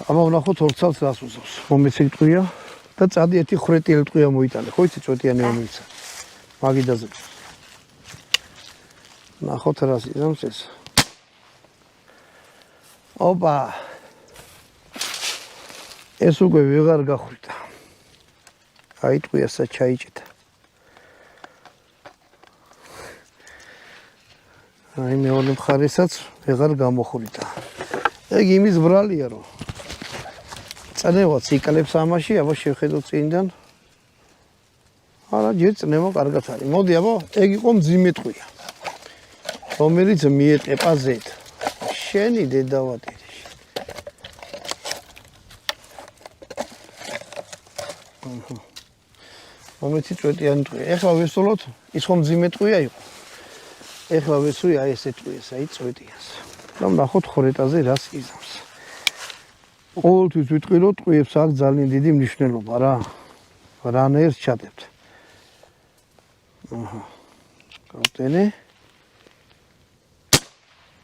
აბა ვნახოთ 2 წელს რას უზავს. მომეცი ტყვია და წადი ერთი ხრეტიელი ტყვია მოიტანე. ხო იცი წვეტიანი მომიცა. მაგიდაზე. ნახოთ რას იზამს ეს. ოპა. ეს უკვე ვეღარ გახვიდა. აი ტყვიასაც ჩაიჭედა. აი მეორე მხარესაც ვეღარ გამოხვიდა. ეგ იმის ბრალია რომ წნევაც იკლებს ამაში, აბა შევხედოთ წინდან. არა, ჯერ წნევა კარგად არის. მოდი, აბა, ეგ იყო მძიმე ტყვია. რომელიც მიეტყება ზედ. შენი დედავატირი. მომეცი წვეტიანი ტყვია. ეხლა ვესულოთ, ის ხომ მძიმე ტყვია იყო. ეხლა ვესვი აი ესე ტყვიას, აი წვეტიანს. და ვნახოთ ხორეტაზე რას იზამს. ყოველთვის ვიტყვი რომ ტყვიებს აქვს ძალიან დიდი მნიშვნელობა რა. რანაირს ჩადებთ. აჰა. გავტენე.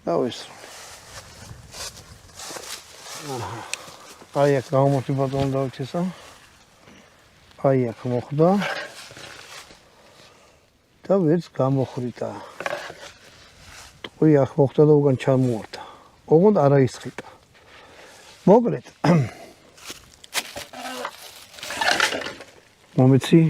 დავესროლე. აჰა. აი აქ გამოთი ბატონო დავჩესა. აი აქ მოხდა. და ვერც გამოხრიტა. ტყვია აქ მოხდა და უკან ჩამოვარდა. ოღონდ არა ისხიტა. მოკლედ. მომეცი